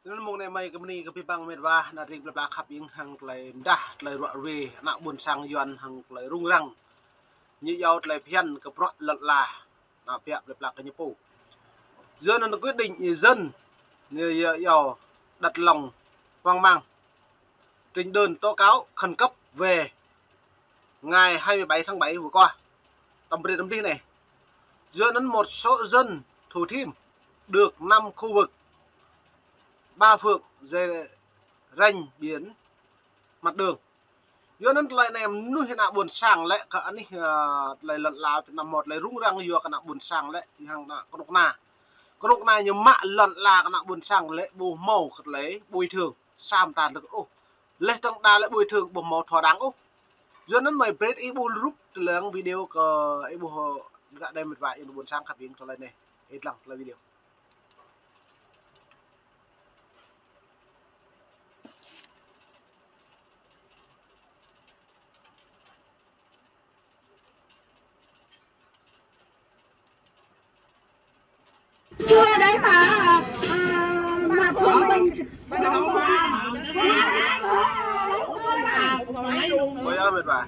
nên mong này mày cái này cái băng mệt và là riêng là khắp những hàng lại đa lại rọa về nạo buồn sang yuan hàng lại rung răng như giàu lại phiền cái bọn lật là nạo bẹp là cái như phụ dân nó quyết định dân như giàu đặt lòng hoang mang trình đơn tố cáo khẩn cấp về ngày 27 tháng 7 vừa qua tầm đi này giữa đến một số dân Thủ Thiêm được 5 khu vực 3 phượng dây ranh biến mặt đường giữa đến lại này nuôi hiện nào buồn sàng lại cả anh lại lật là nằm một lại rung răng vừa cả nào buồn sàng lại hàng con độc na như mạ lật là cả nào buồn sàng lại bù màu lấy bồi thường sam tàn được ô lệ trong đa lại bồi thường bù màu thỏa đáng ô giữa đến mày bread ibu rút lượng video của ibu đã đem một vài buồn sang khắp biến cho lại này hết lòng là video chưa đấy mà của mình có ơi mệt vả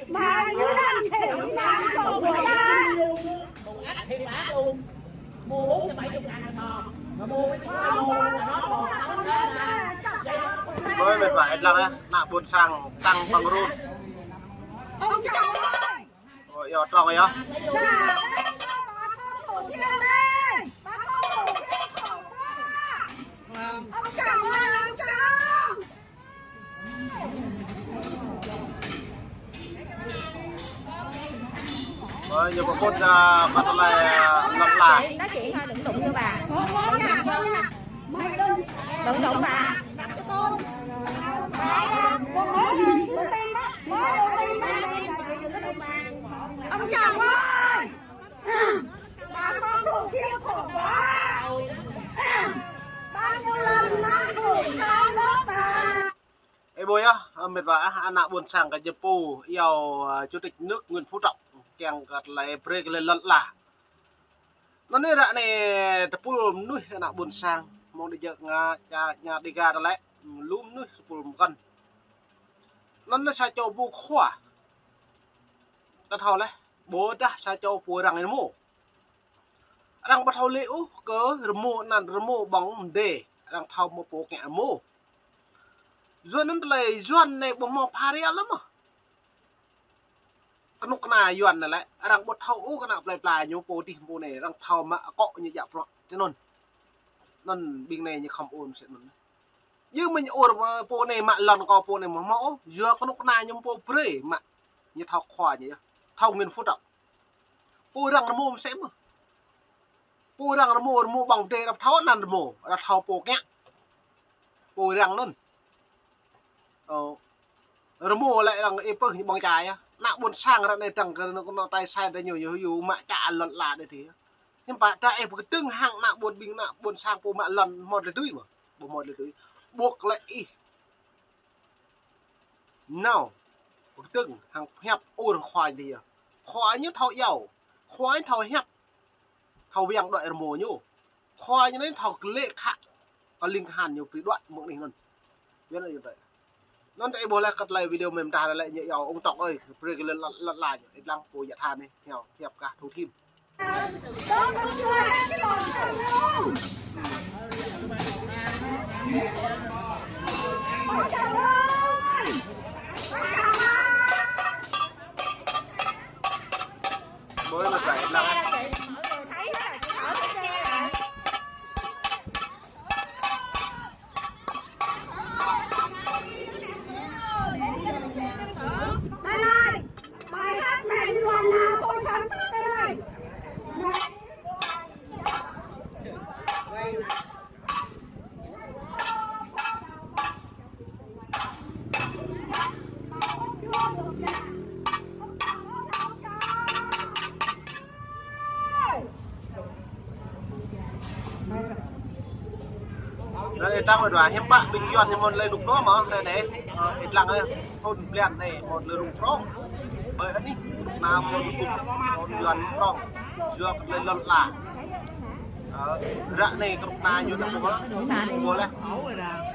mà như đang thể mà của ta thì bả luôn mua 470 ngàn bò mà mua cái có mệt vả hết lòng á nạ buồn sang tăng bằng rôn ông chồng ơi rồi giờ tròn rồi á ông chồng ơi ông chồng rồi nhiều con bắt lại lật là nói chuyện thôi đừng đụng vô bà đừng đụng bà ông chồng ơi bà con Thủ Thiêm khổ quá bao nhiêu lần nó khổ trong đó bà ê bôi á mệt vả anh nạ buồn sang cái nhập pù yêu chủ tịch nước Nguyễn Phú Trọng kèng gạt lại break lên lật là nó nên là này tập pù nuôi nạ buồn sang mong đi chợ nhà đi ga đó lại lúm nuôi pù gần nó sai cho bu khỏa ta thao lấy bố đã sai cho pù rằng này mù rằng bắt thao liễu cớ remo bóng đề rằng thao một bộ kẻ mù duyên nó lại duyên này bộ màu paria lắm mà cái nút này duyên này lại rằng bắt thao cái nào lại như bộ thì bộ này rằng thao mà cọ như vậy rồi thế nên bên này như không ổn sẽ luôn như mình ổn bộ này mà lần có bộ này mà mẫu dưa cái nút này như bộ pre mà như thao khoa như thao Nguyên Phú Trọng bộ rằng nó mua sẽ mà bộ rằng nó mua bằng tê đập tháo nằm mổ là thao bộ kẹt bộ rằng luôn rồi mua lại rằng em như bằng trái á nạ buồn sang ra này chẳng nó tay sai đây nhiều mà chả lần là đây thế nhưng bà ta em cái tương hàng nạ buồn sang bộ mạ lần một là tươi mà bộ một là tươi buộc lại nào cái tương hàng hẹp ôn khoai thì khoai như thao dầu khoai thao hẹp thao vàng đợi mùa nhú khoai như thế thao lệ khạ có linh hàn nhiều phí đoạn một này luôn biết là như vậy nó đây bố lại cắt lại video mềm ta lại nhẹ dầu ông Trọng ơi break lên lật lại những lăng cô nhật hàn này theo hẹp cả Thủ Thiêm bố là phải lăng bài hát này lần nào tôi sáng tác cái này đây tăng rồi và hiếm bạn bình dọn thì một lời đục đó mà đây này ít lặng đây hôn liền này một lời đục đó bởi anh đi nào một cục một dọn đó chưa lấy lần là rạ này con ta như nó bố bố lên khổ rồi nè.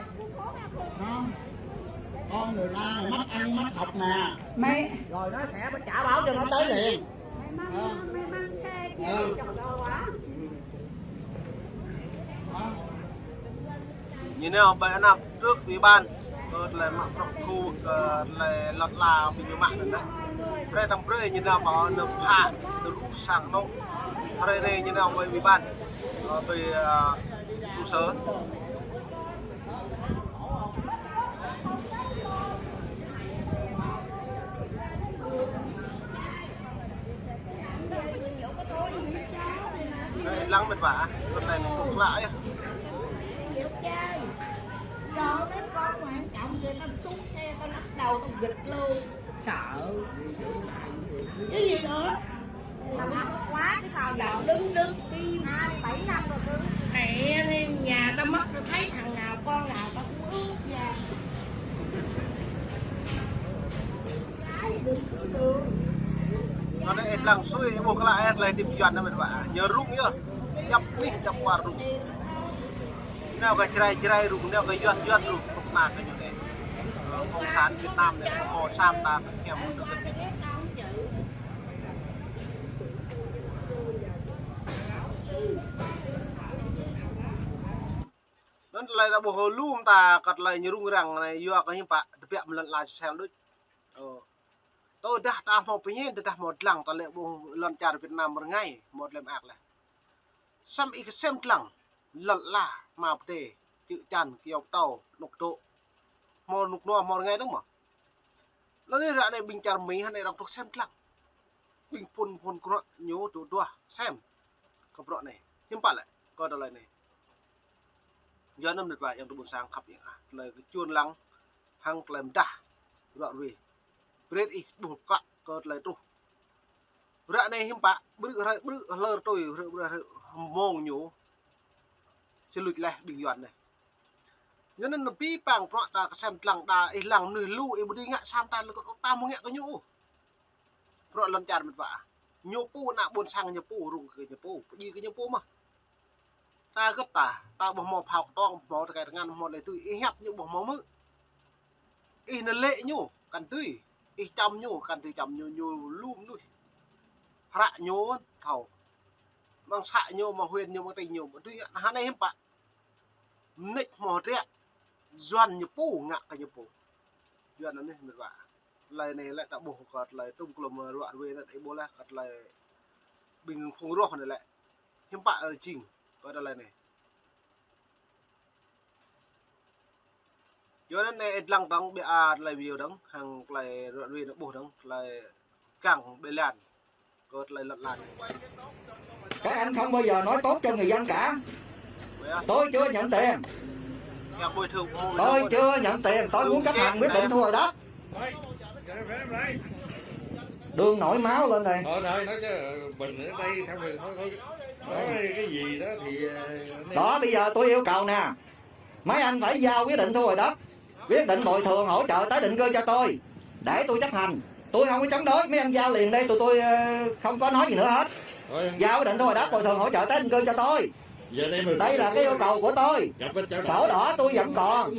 Con người ta mất ăn mất học nè. Mày Rồi nó sẽ trả báo cho nó tới liền. mày mang xe kia chở đâu quá. như nào bây năm trước ủy ban là mạng khu là lọt là bị nhiều mạng nữa đấy đây tầm rơi như nào có nộp hạ được rút sang nộ đây này như nào với ủy ban về trụ sở đây lăng mệt vả con này nó thuộc lại Cho mấy con quan trọng vậy nó xuống xe tao nắp đầu tao giật luôn. Sợ. Cái gì nữa? Làm ăn quá chứ sao giờ. Đứng đi 27 năm rồi cứ. Mẹ đi nhà tao mất tao thấy thằng nào con nào tao cũng ướt da. nó đây lăng xuôi buộc lại lại tìm dọn nó mệt vả nhớ rung nhá chập đi chập qua rung nào cái chrai rung nào cái dọn rung không nạt cái như thế không sản Việt Nam này họ sam ta kèm một được nó lại là bộ hồ lùm ta cắt lại như rung rằng này vừa cái như vậy đẹp lần lại xem đôi tôi đã ta mau pengen dah một lần ta lại bộ lần chào Việt Nam một ngày một lần ạc này xem ít xem lần lần là mà để chữ tràn kiều tàu nục độ một nục nọ một ngày đúng không nó đi ra đây bình chọn mấy này đọc thuộc xem lần bình phun con nhớ tụ đua xem cái đoạn này thêm bạn lại coi đó lại này giờ năm được vậy yang tụ sang khắp những lời cái chuôn lắng hăng làm đà đoạn về bread is buộc cạn cột lại tu rạ này hiếm bạ bự lơ tôi mong nhủ xin lùi lại bình luận này cho nên là pi bằng bọn ta xem lằng ta ấy lằng nửa lu ấy đi ngạ sam ta là ta muốn nghe cái nhủ bọn lần chặt một vả nhủ pu nạ buồn sang nhủ pu rùng cái nhủ pu gì cái nhủ pu mà ta gấp ta bỏ mò học to mò cái ngăn mò này tôi hẹp như bỏ mò mự y nó lệ nhủ cần tươi y chăm nhủ cần tươi chăm nhủ lùm nuôi rạ nhủ thầu mang xạ nhủ mà huyền nhủ mà tình nhủ mà tuy hắn này hiếm bạn nịch mò rẹ doan nhủ pu ngạ cái nhủ pu doan nó này một vả lại này lại đã bổ cọt lại tung clom loạn về lại bố lại cọt lại bình phùng rô này lại hiếm bạn là chỉnh coi là này cho nên này lăng đóng bị lại video đóng hàng lại đoạn về nó bổ đóng lại cẳng bề làn cọt lại lật làn này các anh không bao giờ nói tốt cho người dân cả. Tôi chưa nhận tiền. Bồi thường Tôi chưa nhận tiền, tôi muốn chấp hành quyết định thu hồi đất. Đường nổi máu lên đây. Thôi nói chứ bình ở đây không được thôi nói cái gì đó thì đó bây giờ tôi yêu cầu nè, mấy anh phải giao quyết định thu hồi đất, quyết định bồi thường hỗ trợ tái định cư cho tôi để tôi chấp hành. Tôi không có chống đối, mấy anh giao liền đây, tụi tôi không có nói gì nữa hết. Giao quyết định thu hồi đất bồi thường hỗ trợ tái định cư cho tôi. Đây là cái yêu cầu của tôi. Sổ đỏ tôi vẫn còn.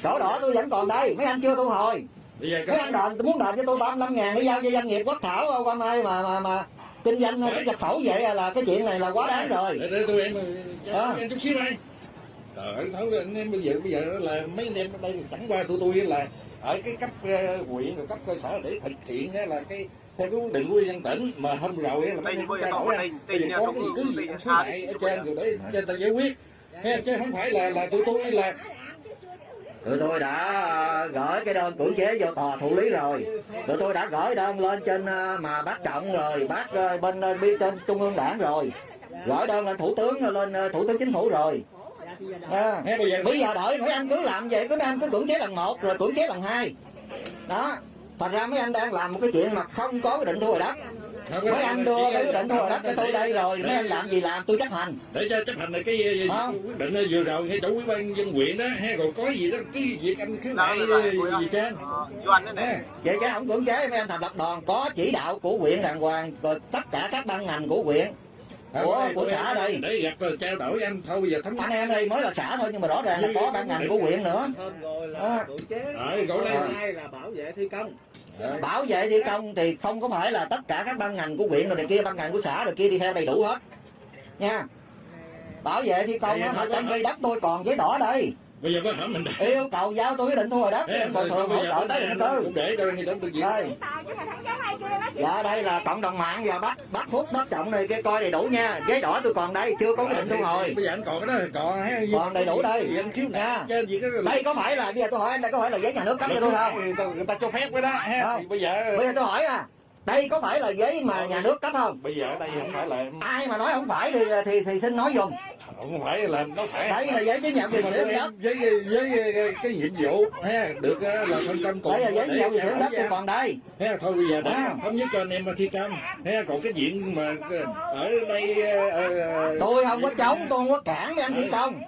Sổ đỏ tôi vẫn còn đây, mấy anh chưa thu hồi. Mấy anh đền, tôi muốn đền cho tôi 35.000 để giao cho doanh nghiệp Quốc Thảo qua mai mà kinh doanh cái nhập khẩu vậy là cái chuyện này là quá đáng rồi. Để tôi em chút xíu đây. Trời ơi, anh em bây giờ là mấy anh em ở đây chẳng qua tụi tôi là ở cái cấp huyện rồi cấp cơ sở để thực hiện là cái theo cái quyết định của dân tỉnh mà hôm rồi là mấy anh em có cái cứ gì số này ở trên rồi để cho người ta giải quyết chứ không phải là tụi tôi là tụi tôi đã gửi cái đơn cưỡng chế vô tòa thụ lý rồi. Tụi tôi đã gửi đơn lên trên mà bác Trọng rồi, bác bên trên Trung ương Đảng rồi, gửi đơn lên Thủ tướng, lên Thủ tướng Chính phủ rồi. Bây giờ đợi mấy anh cứ làm vậy, mấy anh cứ cưỡng chế lần 1 rồi cưỡng chế lần 2 đó. Thành ra mấy anh đang làm một cái chuyện mà không có quyết định thu hồi đất. mấy anh đưa cái quyết định thu hồi đất cho tôi đây rồi, mấy anh làm gì làm tôi chấp hành. Để cho chấp hành là cái quyết định vừa rồi ngay chủ ủy ban dân huyện đó ha, rồi có gì đó cái việc anh khiếu nại gì trên Doan đấy này. Vậy chứ không cưỡng chế, mấy anh thành lập đoàn có chỉ đạo của huyện đàng hoàng, rồi tất cả các ban ngành của huyện, của xã đây để gặp rồi trao đổi anh thôi. Bây giờ thống anh em đây mới là xã thôi, nhưng mà rõ ràng là có ban ngành của huyện nữa. Gọi đây là bảo vệ thi công. Bảo vệ thi công thì không có phải là tất cả các ban ngành của huyện rồi này kia, ban ngành của xã rồi kia đi theo đầy đủ hết nha. Bảo vệ thi công mà trong khi đất tôi còn giấy đỏ đây. Bây giờ có hỏi mình yêu cầu giao tôi quyết định thu hồi đất, bồi thường hỗ trợ tái định cư. Cũng để cho người đến được gì. Dạ đây là cộng đồng mạng và bắt Phúc Đất Trọng này kia coi đầy đủ nha. Giấy đỏ tôi còn đây, chưa có quyết định thu hồi. Bây giờ anh còn cái đó còn đầy đủ đây. Anh khiếu nại đây có phải là bây giờ tôi hỏi anh, đây có phải là giấy nhà nước cấp cho tôi không? Người ta cho phép cái đó ha. Bây giờ tôi hỏi à, đây có phải là giấy mà nhà nước cấp không? Bây giờ ở đây không phải là ai mà nói không phải thì xin nói dùm. Không phải là nó phải. Đây là giấy chứng nhận quyền sử dụng đất. Với cái nhiệm vụ ha, được là phân công cùng. Đây là giấy chứng nhận quyền sử dụng đất tôi còn đây. Ha, thôi bây giờ đã thống nhất cho anh em thi công. Ha, còn cái chuyện mà ở đây tôi không có chống, tôi không có cản mấy anh thi công.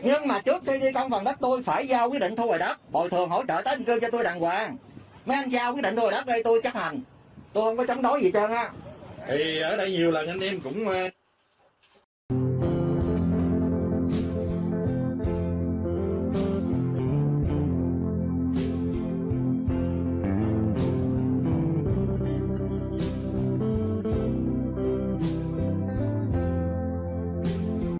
Nhưng mà trước khi thi công phần đất tôi phải giao quyết định thu hồi đất, bồi thường hỗ trợ tái định cư cho tôi đàng hoàng. Mấy anh giao quyết định thu hồi đất đây tôi chấp hành. Tôi không có chống đối gì trơn á. Thì ở đây nhiều lần anh em cũng